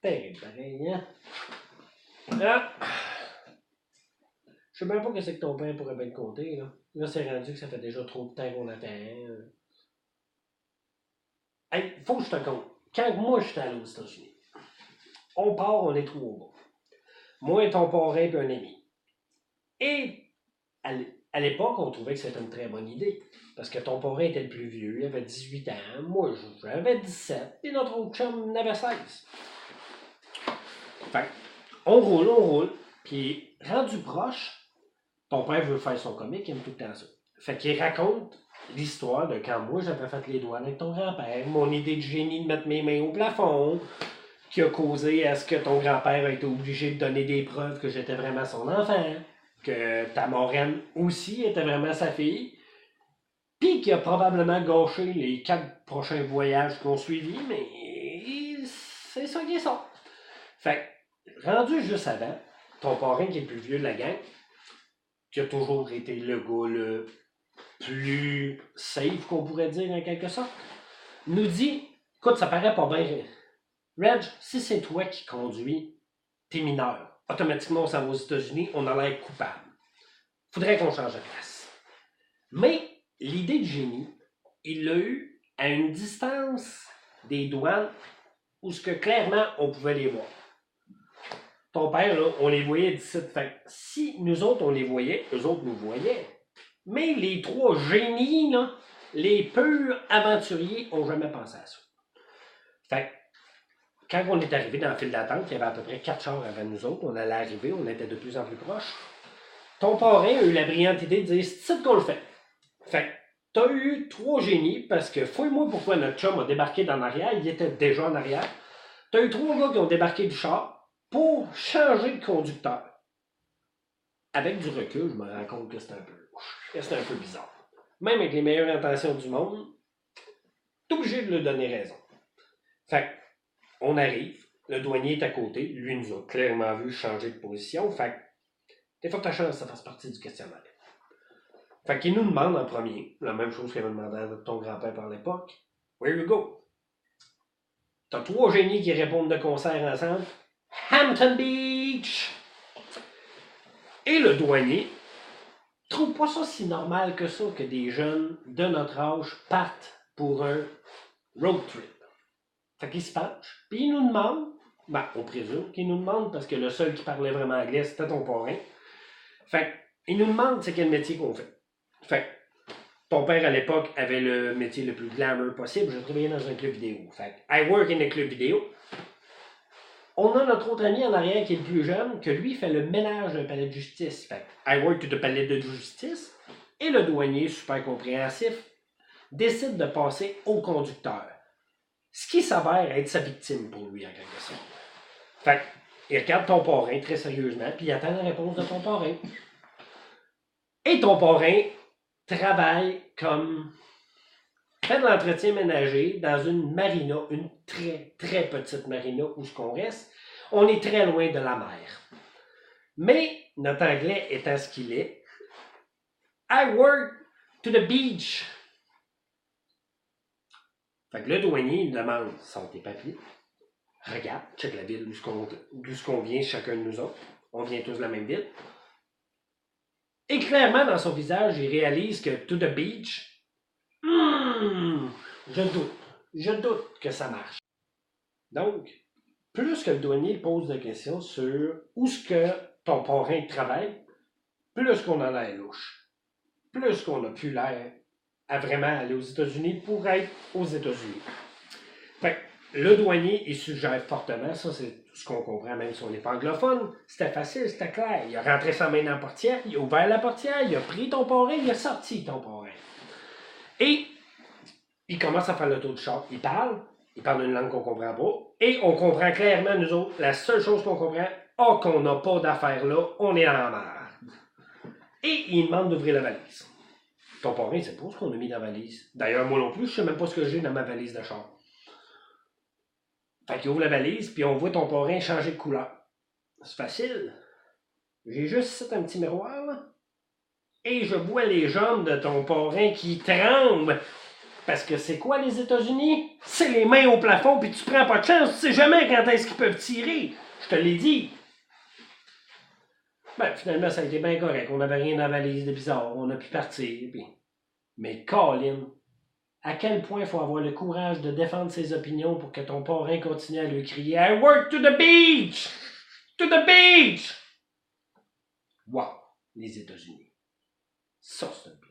terrible, pareil, hein? Ah! Je sais même pas que c'est que ton père pourrait bien te compter, là. Là, c'est rendu que ça fait déjà trop de temps qu'on attend. Hey, faut que je te compte. Quand moi, j'étais allé aux États-Unis, on part, on est trois au bas. Moi, ton parrain et un ami. Et à l'époque, on trouvait que c'était une très bonne idée. Parce que ton parrain était le plus vieux, il avait 18 ans. Moi, j'avais 17. Et notre autre chum en avait 16. Fait on roule. Puis, rendu proche, ton père veut faire son comique, il aime tout le temps ça. Fait qu'il raconte l'histoire de quand moi j'avais fait les douanes avec ton grand-père, mon idée de génie de mettre mes mains au plafond, qui a causé à ce que ton grand-père a été obligé de donner des preuves que j'étais vraiment son enfant, que ta moraine aussi était vraiment sa fille, puis qui a probablement gâché les 4 prochains voyages qu'on suivit, mais c'est ça qui est ça. Fait rendu juste avant, ton parrain qui est le plus vieux de la gang, qui a toujours été le gars le plus safe qu'on pourrait dire en quelque sorte, nous dit, écoute, ça paraît pas bien, Reg, si c'est toi qui conduis, t'es mineur. Automatiquement, on s'en va aux États-Unis, on a l'air coupable. Faudrait qu'on change de place. Mais l'idée de génie, il l'a eu à une distance des douanes où ce que clairement on pouvait les voir. Ton père, là, on les voyait d'ici. Fait si nous autres, on les voyait, eux autres nous voyaient. Mais les trois génies, là, les purs aventuriers, ont jamais pensé à ça. Fait quand on est arrivé dans la file d'attente, il y avait à peu près 4 chars avant nous autres, on allait arriver, on était de plus en plus proches. Ton parrain a eu la brillante idée de dire, c'est ça qu'on le fait. Fait t'as eu 3 génies, parce que fouille-moi pourquoi notre chum a débarqué dans l'arrière, il était déjà en arrière. T'as eu 3 gars qui ont débarqué du char pour changer de conducteur. Avec du recul, je me rends compte que c'est un peu bizarre. Même avec les meilleures intentions du monde, t'es obligé de lui donner raison. Fait on arrive, le douanier est à côté, lui nous a clairement vu changer de position, fait des fois que ta chance, ça fasse partie du questionnaire. Fait qu'il nous demande en premier, la même chose qu'il avait demandé à ton grand-père par l'époque, where you go? T'as 3 génies qui répondent de concert ensemble, Hampton Beach! Et le douanier trouve pas ça si normal que ça que des jeunes de notre âge partent pour un road trip. Fait qu'il se penche, puis il nous demande, on présume qu'il nous demande parce que le seul qui parlait vraiment anglais, c'était ton parrain. Fait qu'il nous demande c'est quel métier qu'on fait. Fait ton père à l'époque avait le métier le plus glamour possible, je travaillais dans un club vidéo. Fait I work in a club vidéo. On a notre autre ami en arrière qui est le plus jeune, que lui fait le ménage d'un palais de justice. Fait I work to the palais de justice. Et le douanier, super compréhensif, décide de passer au conducteur. Ce qui s'avère être sa victime pour lui, en quelque sorte. Fait il regarde ton parrain très sérieusement, puis il attend la réponse de ton parrain. Et ton parrain travaille comme fait de l'entretien ménager dans une marina, une très, très petite marina où ce qu'on reste. On est très loin de la mer. Mais, notre anglais étant ce qu'il est, I work to the beach. Fait que le douanier, il demande, sort tes papiers, regarde, check la ville d'où ce qu'on vient chacun de nous autres. On vient tous de la même ville. Et clairement, dans son visage, il réalise que to the beach, je doute que ça marche. Donc, plus que le douanier pose des questions sur où ce que ton parrain travaille, plus qu'on en a louche. Plus qu'on a plus l'air à vraiment aller aux États-Unis pour être aux États-Unis. Fait que le douanier, il suggère fortement, ça c'est ce qu'on comprend même si on n'est pas anglophone, c'était facile, c'était clair. Il a rentré sa main dans la portière, il a ouvert la portière, il a pris ton parrain, il a sorti ton parrain. Et il commence à faire le tour du char. Il parle une langue qu'on comprend pas, et on comprend clairement, nous autres, la seule chose qu'on comprend, qu'on n'a pas d'affaires là, on est dans la merde. Et il demande d'ouvrir la valise. Ton parrain, il sait pas ce qu'on a mis dans la valise. D'ailleurs, moi non plus, je sais même pas ce que j'ai dans ma valise de char. Fait qu'il ouvre la valise, puis on voit ton parrain changer de couleur. C'est facile. J'ai juste ici un petit miroir, là. Et je vois les jambes de ton parrain qui tremblent. Parce que c'est quoi les États-Unis? C'est les mains au plafond, puis tu prends pas de chance, tu sais jamais quand est-ce qu'ils peuvent tirer. Je te l'ai dit. Ben, finalement, ça a été bien correct. On n'avait rien dans la valise de bizarre. On a pu partir. Puis... Mais Colin, à quel point il faut avoir le courage de défendre ses opinions pour que ton parrain continue à lui crier « I work to the beach! To the beach! » Wow, les États-Unis. Ça, c'est un